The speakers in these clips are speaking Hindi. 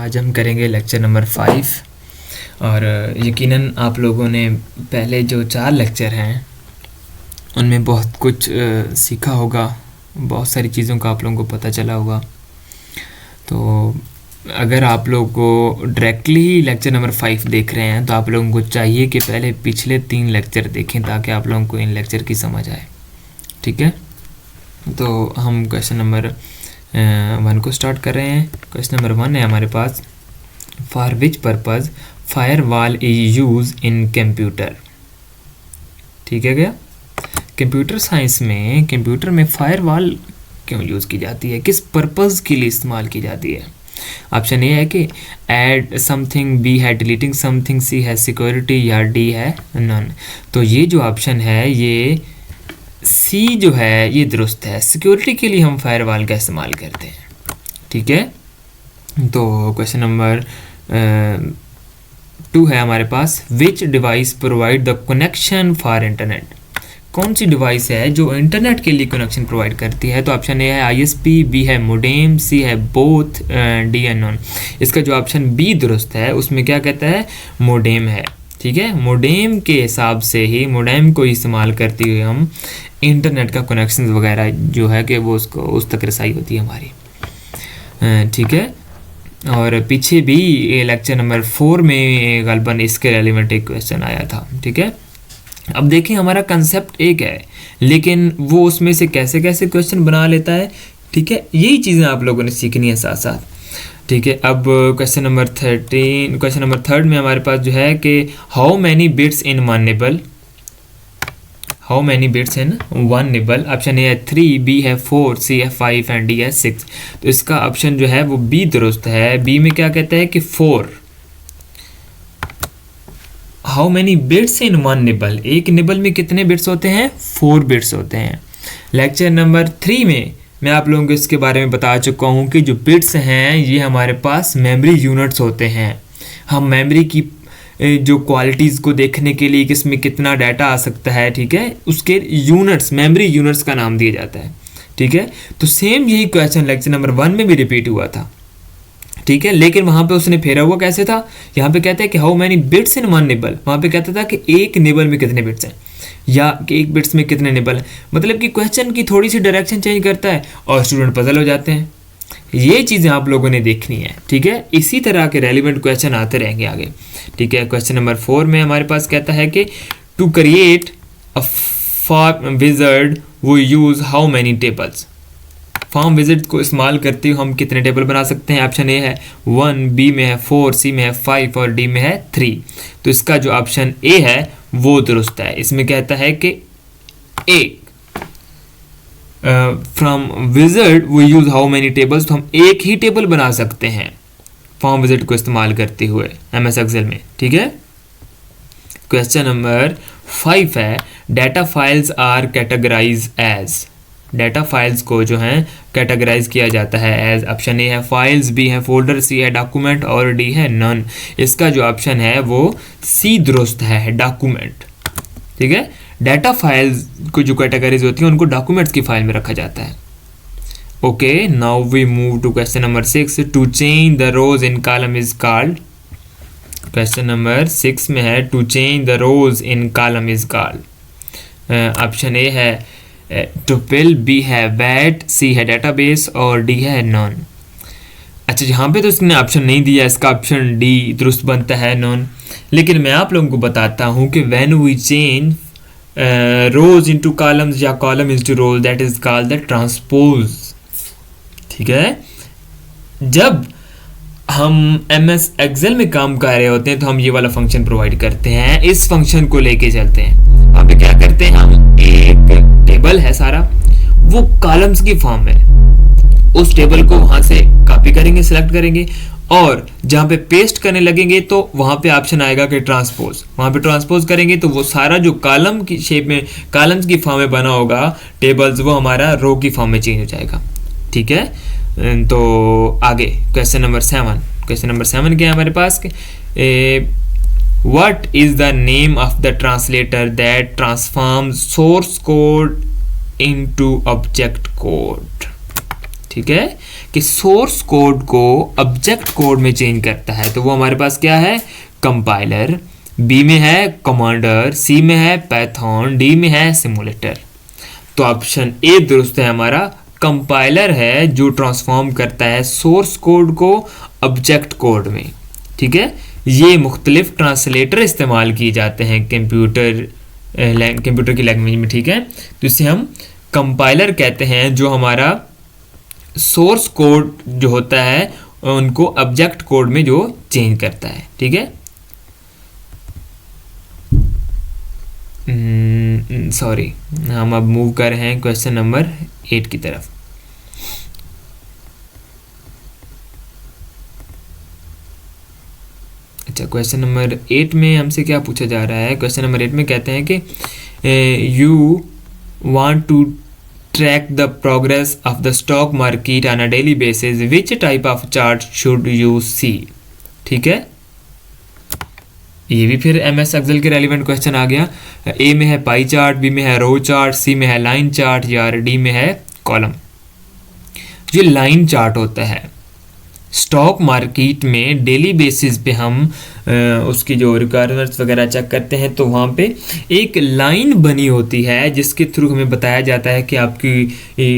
आज हम करेंगे लेक्चर नंबर 5 और यकीनन आप लोगों ने पहले जो 4 लेक्चर हैं उनमें बहुत कुछ सीखा होगा, बहुत सारी चीज़ों का आप लोगों को पता चला होगा। तो अगर आप लोग को डायरेक्टली लेक्चर नंबर 5 देख रहे हैं तो आप लोगों को चाहिए कि पहले पिछले 3 लेक्चर देखें ताकि आप लोगों को इन लेक्चर की समझ आए। ठीक है, तो हम क्वेश्चन नंबर 1 को स्टार्ट कर रहे हैं। क्वेश्चन नंबर 1 है हमारे पास, for which purpose firewall is use in computer. ठीक है क्या, कंप्यूटर साइंस में कंप्यूटर में फायरवॉल क्यों यूज़ की जाती है, किस पर्पज़ के लिए इस्तेमाल की जाती है। ऑप्शन ए है कि ऐड समथिंग, बी है डिलीटिंग समथिंग, सी है सिक्योरिटी या डी है नन। तो ये जो ऑप्शन है ये सी जो है ये दुरुस्त है, सिक्योरिटी के लिए हम फायरवॉल का इस्तेमाल करते हैं। ठीक है, तो क्वेश्चन नंबर 2 है हमारे पास, which device provide the connection for internet. कौन सी डिवाइस है जो इंटरनेट के लिए कनेक्शन प्रोवाइड करती है। तो ऑप्शन ए है आईएसपी, बी है मोडेम, सी है बोथ, डी है नॉन। इसका जो ऑप्शन बी दुरुस्त है उसमें क्या कहता है, मोडेम है। ठीक है, मोडेम के हिसाब से ही, मोडेम को इस्तेमाल करते हुए हम इंटरनेट का कनेक्शन वगैरह जो है कि वो उसको उस तक रसाई होती है हमारी। ठीक है, और पीछे भी लेक्चर नंबर 4 में गलबन इसके रेलिवेंट एक क्वेश्चन आया था। ठीक है, अब देखें हमारा कंसेप्ट एक है लेकिन वो उसमें से कैसे कैसे क्वेश्चन बना लेता है। ठीक है, यही चीज़ें आप लोगों ने सीखनी है साथ साथ। ठीक है, अब क्वेश्चन नंबर 3 में हमारे पास जो है कि how many bits in one nibble, how many bits in one nibble. Option A है 3, बी है 4, सी है 5 एंड डी है 6। तो इसका ऑप्शन जो है वो बी दुरुस्त है। बी में क्या कहता है कि 4, how many bits in one nibble, एक निबल में कितने बिट्स होते हैं, 4 बिट्स होते हैं। लेक्चर नंबर 3 में मैं आप लोगों को इसके बारे में बता चुका हूँ कि जो बिट्स हैं ये हमारे पास मेमोरी यूनिट्स होते हैं। हम मेमोरी की जो क्वालिटीज़ को देखने के लिए किसमें कितना डाटा आ सकता है, ठीक है, उसके यूनिट्स, मेमोरी यूनिट्स का नाम दिया जाता है। ठीक है, तो सेम यही क्वेश्चन लेक्चर नंबर 1 में भी रिपीट हुआ था। ठीक है, लेकिन वहाँ पे उसने फेरा हुआ कैसे था, यहाँ पे कहते हैं कि how many bits in one nibble, वहाँ पे कहता था कि एक निबल में कितने बिट्स हैं या कि एक बिट्स में कितने निबल हैं। मतलब कि क्वेश्चन की थोड़ी सी डायरेक्शन चेंज करता है और स्टूडेंट पजल हो जाते हैं। ये चीज़ें आप लोगों ने देखनी है। ठीक है, इसी तरह के रेलिवेंट क्वेश्चन आते रहेंगे आगे। ठीक है, क्वेश्चन नंबर 4 में हमारे पास कहता है कि to create a form wizard वो use how many tables. Form visit को इस्तेमाल करते हुए हम कितने टेबल बना सकते हैं। ऑप्शन ए है 1, बी में है 4, सी में है 5 और डी में है 3। तो इसका जो ऑप्शन ए है वो दुरुस्त है। इसमें कहता है कि ए फ्रॉम विजिट वो यूज हाउ मेनी टेबल्स, तो हम एक ही टेबल बना सकते हैं फॉर्म विजिट को इस्तेमाल करते हुए एमएस एक्सेल में। ठीक है, क्वेश्चन नंबर 5 है, data files are categorize as. Data files को जो है कैटेगराइज किया जाता है एज। ऑप्शन ए है फाइल्स, बी है फोल्डर, सी है डॉक्यूमेंट और डी है नन। इसका जो ऑप्शन है वो सी दुरुस्त है, डॉक्यूमेंट। ठीक है, डाटा फाइल्स को जो कैटेगरीज होती हैं उनको डॉक्यूमेंट्स की फाइल में रखा जाता है। Okay, now we move to question number 6, to change the rows in column is called. Question number 6 में है to change the rows in column is called. Option A है टुपल, बी है बैट, सी है डेटाबेस और डी है नॉन। अच्छा, यहाँ पे तो उसने ऑप्शन नहीं दिया, इसका ऑप्शन डी दुरुस्त बनता है, नॉन। लेकिन मैं आप लोगों को बताता हूँ कि when we change rows into columns या column into rows that is called the transpose. ठीक है, जब हम एमएस एक्सेल में काम कर रहे होते हैं तो हम ये वाला फंक्शन प्रोवाइड करते हैं। इस फंक्शन को लेके चलते हैं, वहाँ पे क्या करते हैं, हम एक टेबल है सारा, वो कॉलम्स की फॉर्म में, उस टेबल को वहां से कॉपी करेंगे, सिलेक्ट करेंगे और जहां पे पेस्ट करने लगेंगे तो वहां पे ऑप्शन आएगा कि ट्रांसपोज। वहां पे ट्रांसपोज करेंगे तो वो सारा जो कॉलम की शेप में, कॉलम्स की फॉर्म में बना होगा टेबल्स, वो हमारा रो की फॉर्म में चेंज हो जाएगा। ठीक है, तो आगे क्वेश्चन नंबर 7। क्वेश्चन नंबर 7 क्या है हमारे पास, What is the name of the translator that transforms source code into object code? ठीक है, कि सोर्स कोड को ऑब्जेक्ट कोड में चेंज करता है, तो वो हमारे पास क्या है, कंपाइलर, बी में है कमांडर, सी में है पाइथन, डी में है सिमुलेटर। तो ऑप्शन ए दुरुस्त है हमारा, कंपाइलर है जो ट्रांसफॉर्म करता है सोर्स कोड को ऑब्जेक्ट कोड में। ठीक है, ये मुख्तलिफ ट्रांसलेटर इस्तेमाल किए जाते हैं कंप्यूटर की लैंग्वेज में। ठीक है, तो इसे हम कंपाइलर कहते हैं जो हमारा सोर्स कोड जो होता है उनको ऑब्जेक्ट कोड में जो चेंज करता है। ठीक है, सॉरी, हम अब मूव कर रहे हैं क्वेश्चन नंबर 8 की तरफ। अच्छा, क्वेश्चन नंबर 8 में हमसे क्या पूछा जा रहा है, क्वेश्चन नंबर 8 में कहते हैं कि you want to track the progress of the stock market on a daily basis, which type of chart should you see? ठीक है, ये भी फिर MS एक्सेल के रेलिवेंट क्वेश्चन आ गया। ए में है पाई चार्ट, बी में है रो चार्ट, सी में है लाइन चार्ट या डी में है कॉलम। जो लाइन चार्ट होता है स्टॉक मार्केट में डेली बेसिस पे हम उसकी जो रिक्वायरमेंट्स वगैरह चेक करते हैं, तो वहाँ पे एक लाइन बनी होती है जिसके थ्रू हमें बताया जाता है कि आपकी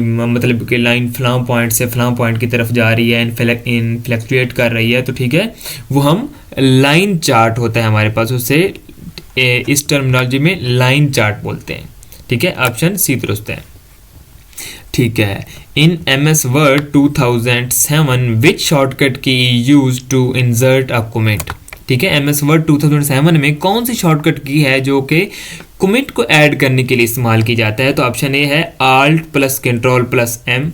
मतलब कि लाइन फलां पॉइंट से फलां पॉइंट की तरफ जा रही है, फ्लक्चुएट कर रही है। तो ठीक है, वो हम लाइन चार्ट होता है हमारे पास, उसे इस टर्मिनोलॉजी में लाइन चार्ट बोलते हैं। ठीक है, ऑप्शन सी दुरुस्त है। ठीक है, in MS Word 2007 which shortcut key use to insert a comment. ठीक है, MS Word 2007 में कौन सी शॉर्टकट की है जो कि कमेंट को ऐड करने के लिए इस्तेमाल की जाता है। तो ऑप्शन ए है Alt + Ctrl + M,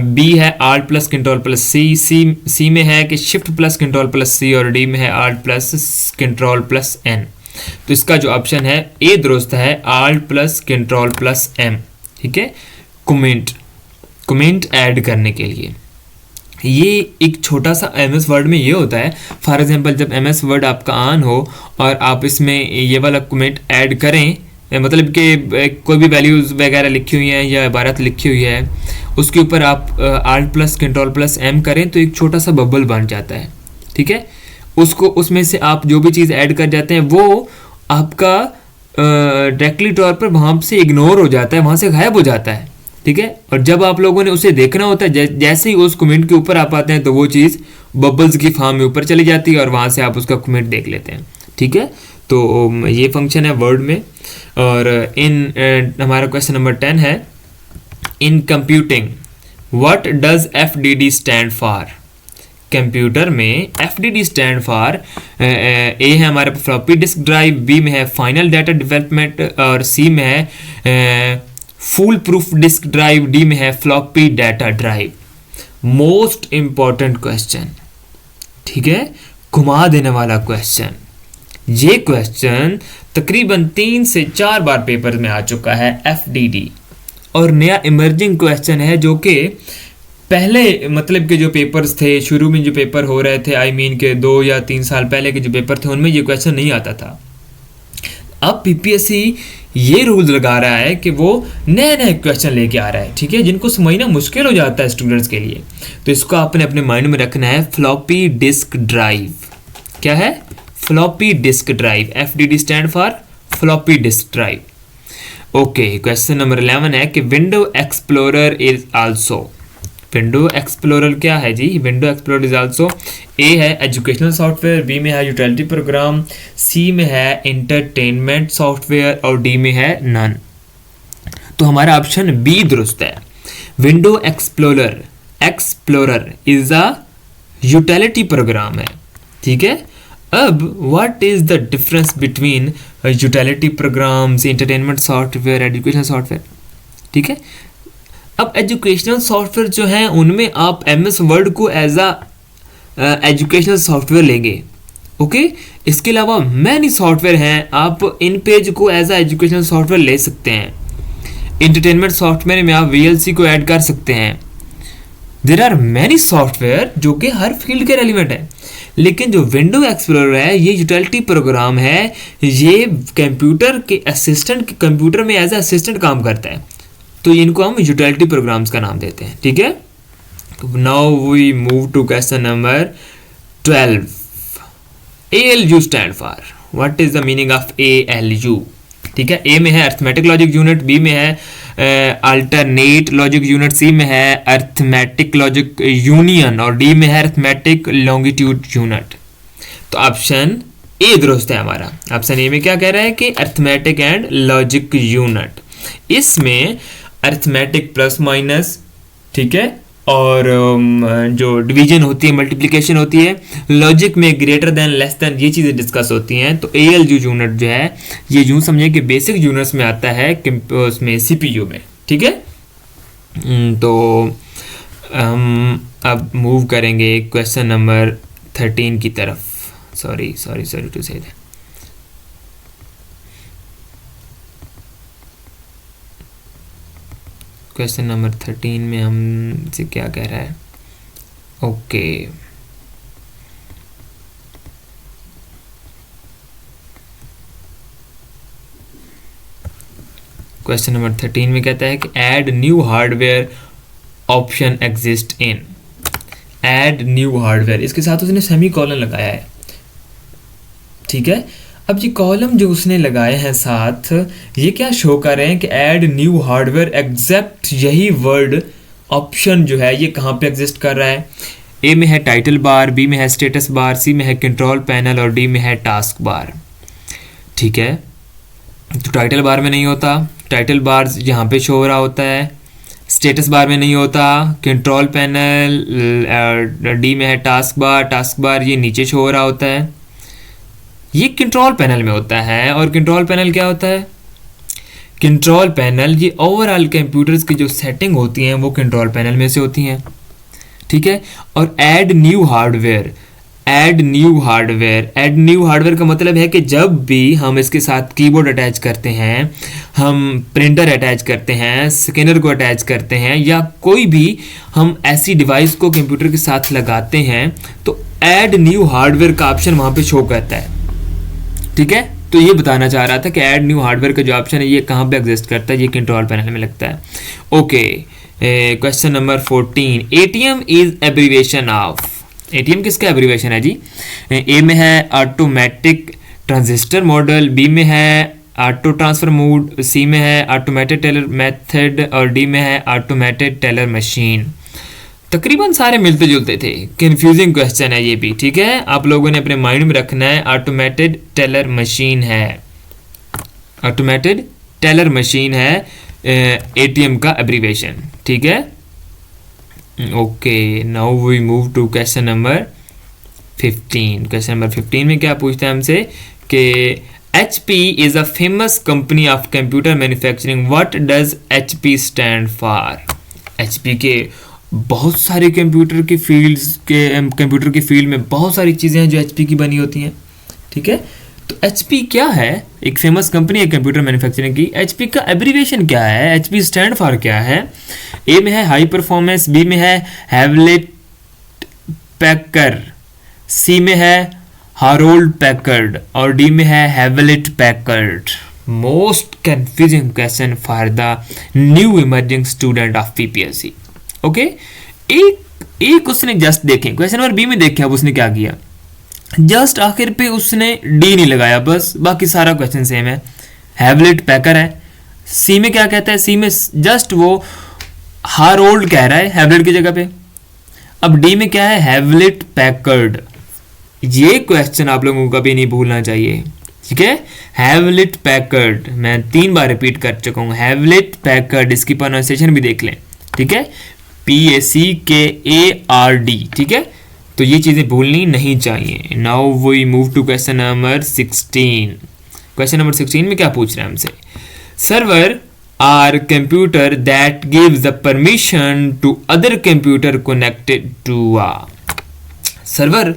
बी है Alt + Ctrl + C, सी में है कि Shift + Ctrl + C, और डी में है Alt + Ctrl + N। तो इसका जो ऑप्शन है ए दुरुस्त है, Alt + Ctrl + M। ठीक है, कमेंट ऐड करने के लिए ये एक छोटा सा MS Word में ये होता है। फॉर एग्जांपल, जब MS Word आपका ऑन हो और आप इसमें ये वाला कमेंट ऐड करें, मतलब कि कोई भी वैल्यूज़ वगैरह लिखी हुई हैं या इबारत लिखी हुई है, उसके ऊपर आप Alt + Ctrl + M करें तो एक छोटा सा बबल बन जाता है। ठीक है, उसमें से आप जो भी चीज़ ऐड कर जाते हैं वो आपका डायरेक्टली तौर पर वहाँ से इग्नोर हो जाता है, वहाँ से गायब हो जाता है। ठीक है, और जब आप लोगों ने उसे देखना होता है, जैसे ही उस कमेंट के ऊपर आप आते हैं तो वो चीज़ बबल्स की फॉर्म में ऊपर चली जाती है और वहाँ से आप उसका कमेंट देख लेते हैं। ठीक है, तो ये फंक्शन है वर्ड में। और हमारा क्वेश्चन नंबर 10 है, in computing what does FDD stand for. Computer में FDD स्टैंड फॉर, ए है हमारे पास फ्लॉपी डिस्क ड्राइव, बी में है फाइनल डाटा डेवलपमेंट, और सी में है full proof disk drive, D में है floppy data drive. Most important question, ठीक है, घुमा देने वाला क्वेश्चन। ये क्वेश्चन तकरीबन 3 से 4 बार पेपर में आ चुका है, FDD, और नया इमर्जिंग क्वेश्चन है जो कि पहले मतलब के जो पेपर्स थे, शुरू में जो पेपर हो रहे थे, आई मीन के 2 या 3 साल पहले के जो पेपर थे उनमें ये क्वेश्चन नहीं आता था। अब PPSC ये रूल लगा रहा है कि वो नए नए क्वेश्चन लेके आ रहा है, ठीक है, जिनको समझना मुश्किल हो जाता है स्टूडेंट्स के लिए। तो इसको आपने अपने माइंड में रखना है, फ्लॉपी डिस्क ड्राइव। क्या है? Floppy disk drive. FDD stand for floppy disk drive. Okay, question number 11 है कि window explorer is also. Window explorer क्या है जी? विंडो एक्सप्लोरर इज आल्सो, ए है एजुकेशनल सॉफ्टवेयर, बी में है यूटिलिटी प्रोग्राम, सी में है एंटरटेनमेंट सॉफ्टवेयर, और डी में है नन। तो हमारा ऑप्शन बी दुरुस्त है। Window explorer is a utility programme है, ठीक है। अब what is the difference between utility programmes, entertainment software, educational software, ठीक है। अब एजुकेशनल सॉफ्टवेयर जो हैं उनमें आप MS वर्ड को एज अ एजुकेशनल सॉफ्टवेयर लेंगे, ओके। इसके अलावा मैनी सॉफ्टवेयर हैं, आप इन पेज को एज अ एजुकेशनल सॉफ्टवेयर ले सकते हैं। एंटरटेनमेंट सॉफ्टवेयर में आप VLC को ऐड कर सकते हैं। देयर आर मैनी सॉफ्टवेयर जो कि हर फील्ड के रेलिवेंट है, लेकिन जो विंडो एक्सप्लोरर है ये यूटिलिटी प्रोग्राम है, ये कंप्यूटर के असिस्टेंट, कंप्यूटर में एज अ असिस्टेंट काम करता है। तो इनको हम यूटिलिटी प्रोग्राम्स का नाम देते हैं, ठीक है। Now we move to question number 12। ALU stand for, what is the meaning of ALU, ठीक है। ए में है अर्थमेटिक लॉजिक यूनिट, बी में है अल्टरनेट लॉजिक यूनिट, सी में है अर्थमेटिक लॉजिक यूनियन और डी में है अर्थमेटिक लॉन्गिट्यूड यूनिट। तो ऑप्शन ए दुरुस्त है हमारा। ऑप्शन ए में क्या कह रहा है कि अर्थमेटिक एंड लॉजिक यूनिट। इसमें अर्थमेटिक प्लस माइनस, ठीक है, और जो डिवीजन होती है, मल्टीप्लिकेशन होती है, लॉजिक में ग्रेटर देन लेस देन, ये चीज़ें डिस्कस होती हैं। तो ALU यूनिट जो है ये यूं समझे कि बेसिक यूनिट्स में आता है उसमें CPU में, ठीक है। तो हम अब मूव करेंगे क्वेश्चन नंबर 13 की तरफ। Sorry to say that. Question number 13 में हमसे क्या कह रहा है, ओके। क्वेश्चन नंबर 13 में कहता है कि add new hardware option exist in, add new hardware, इसके साथ उसने सेमी कॉलन लगाया है, ठीक है। अब ये कॉलम जो उसने लगाए हैं साथ, ये क्या शो कर रहे हैं कि ऐड न्यू हार्डवेयर, एग्जैक्ट यही वर्ड ऑप्शन जो है ये कहाँ पे एग्जिस्ट कर रहा है। ए में है टाइटल बार, बी में है स्टेटस बार, सी में है कंट्रोल पैनल और डी में है टास्क बार, ठीक है। तो टाइटल बार में नहीं होता, टाइटल बार यहाँ पे शो हो रहा होता है, स्टेटस बार में नहीं होता, कंट्रोल पैनल, डी में है टास्क बार ये नीचे शो हो रहा होता है, ये कंट्रोल पैनल में होता है। और कंट्रोल पैनल क्या होता है, कंट्रोल पैनल ये ओवरऑल कंप्यूटर्स की जो सेटिंग होती हैं वो कंट्रोल पैनल में से होती हैं, ठीक है। और add new hardware, add new hardware का मतलब है कि जब भी हम इसके साथ कीबोर्ड अटैच करते हैं, हम प्रिंटर अटैच करते हैं, स्कैनर को अटैच करते हैं, या कोई भी हम ऐसी डिवाइस को कंप्यूटर के साथ लगाते हैं, तो ऐड न्यू हार्डवेयर का ऑप्शन वहाँ पे शो करता है, ठीक है। तो ये बताना चाह रहा था कि ऐड न्यू हार्डवेयर का जो ऑप्शन है ये कहाँ पे एग्जिस्ट करता है, ये कंट्रोल पैनल में लगता है, okay. Question number 14, ATM is abbreviation of, ATM किसका एब्रीविएशन है जी। ए में है ऑटोमेटिक ट्रांजिस्टर मॉडल, बी में है ऑटो ट्रांसफर मोड, सी में है ऑटोमेटेड टेलर मेथड और डी में है ऑटोमेटेड टेलर मशीन। तकरीबन सारे मिलते जुलते थे, कंफ्यूजिंग क्वेश्चन है ये भी, ठीक है। आप लोगों ने अपने माइंड में रखना है ऑटोमेटेड टेलर मशीन है, ऑटोमेटेड टेलर मशीन है ATM का एब्रीविएशन, ठीक है, okay. Now we move to question number 15। Question number 15 में क्या पूछता है हमसे कि HP is a famous company of computer manufacturing. What does HP stand for? HP के बहुत सारे कंप्यूटर की फील्ड में बहुत सारी चीज़ें हैं जो HP की बनी होती हैं, ठीक है। तो HP क्या है, एक फेमस कंपनी है कंप्यूटर मैन्युफैक्चरिंग की। HP का एब्रीविएशन क्या है, HP स्टैंड फॉर क्या है। ए में है हाई परफॉर्मेंस, बी में है हैवलेट पैकर, सी में है हारोल्ड पैकर्ड और डी में है Hewlett Packard. Most confusing question for the new emerging student of PPSC, okay. एक उसने जस्ट देखें, क्वेश्चन नंबर बी में देखें, अब उसने क्या किया, जस्ट आखिर पे उसने डी नहीं लगाया, बस बाकी सारा क्वेश्चन सेम है। हैवलेट पैकर है, सी में क्या कहता है, सी में जस्ट वो हारोल्ड कह रहा है हैवलेट की जगह पे। अब डी में क्या है, हैवलेट पैकर्ड। ये क्वेश्चन आप लोगों को कभी नहीं भूलना चाहिए, ठीक है। हैवलेट पैकर्ड, मैं 3 बार रिपीट कर चुका हूँ, हैवलेट पैकर्ड। इसकी प्रोनाउंसिएशन भी देख लें, ठीक है, PACKARD, ठीक है। तो ये चीज़ें भूलनी नहीं चाहिए। Now we move to question number 16। Question number 16 में क्या पूछ रहे हैं हमसे, server or computer that gives the permission to other computer connected to uh. Server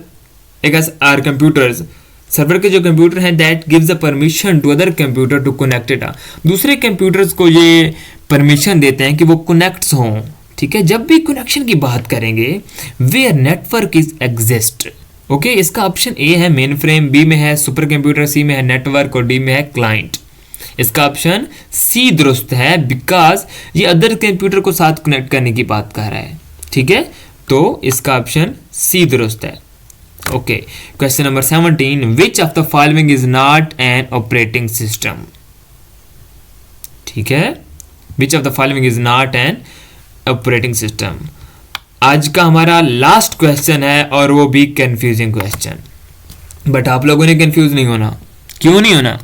एक आर कंप्यूटर्स, सर्वर के जो कंप्यूटर हैं that gives the permission to other computer to connected uh, दूसरे कंप्यूटर्स को ये परमिशन देते हैं कि वो कनेक्ट्स हों, ठीक है। जब भी कनेक्शन की बात करेंगे, where network is exist, okay. इसका ऑप्शन ए है मेन फ्रेम, बी में है सुपर कंप्यूटर, सी में है नेटवर्क और डी में है क्लाइंट। इसका ऑप्शन सी दुरुस्त है, बिकॉज ये अदर कंप्यूटर को साथ कनेक्ट करने की बात कर रहा है। ठीक है, तो इसका ऑप्शन सी दुरुस्त है। Okay, question number 17, which of the following is not an operating system. ठीक है, which of the following is not an operating system. आज का हमारा लास्ट क्वेश्चन है और वो भी कंफ्यूजिंग क्वेश्चन, बट आप लोगों ने कंफ्यूज नहीं होना। क्यों नहीं होना?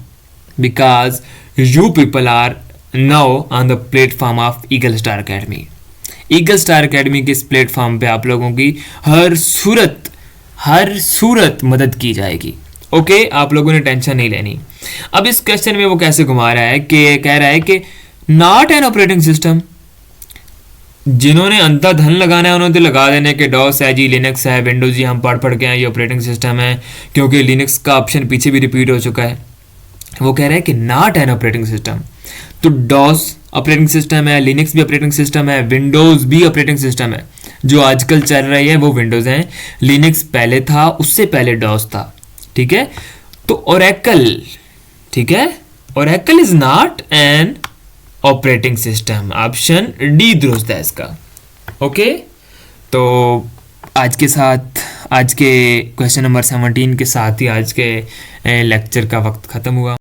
Because you people are now on the platform of Eagle Star Academy. Eagle Star Academy के इस प्लेटफॉर्म पे आप लोगों की हर सूरत मदद की जाएगी। ओके, आप लोगों ने टेंशन नहीं लेनी। अब इस क्वेश्चन में वो कैसे घुमा रहा है कि कह रहा है कि नॉट एन ऑपरेटिंग सिस्टम। जिन्होंने अंधा धन लगाना है उन्होंने लगा देने के डॉस है जी, लिनक्स है, विंडोज जी हम पढ़ के हैं ये ऑपरेटिंग सिस्टम है, क्योंकि लिनक्स का ऑप्शन पीछे भी रिपीट हो चुका है। वो कह रहा है कि नॉट एन ऑपरेटिंग सिस्टम। तो डॉस ऑपरेटिंग सिस्टम है, लिनक्स भी ऑपरेटिंग सिस्टम है, विंडोज भी ऑपरेटिंग सिस्टम है। जो आजकल चल रही है वो विंडोज है, लिनक्स पहले था, उससे पहले डॉस था। ठीक है, तो ओरेकल, ठीक है, Oracle is not an operating system. Option D दुरुस्त है इसका। ओके, तो आज के क्वेश्चन नंबर 17 के साथ ही आज के लेक्चर का वक्त ख़त्म हुआ।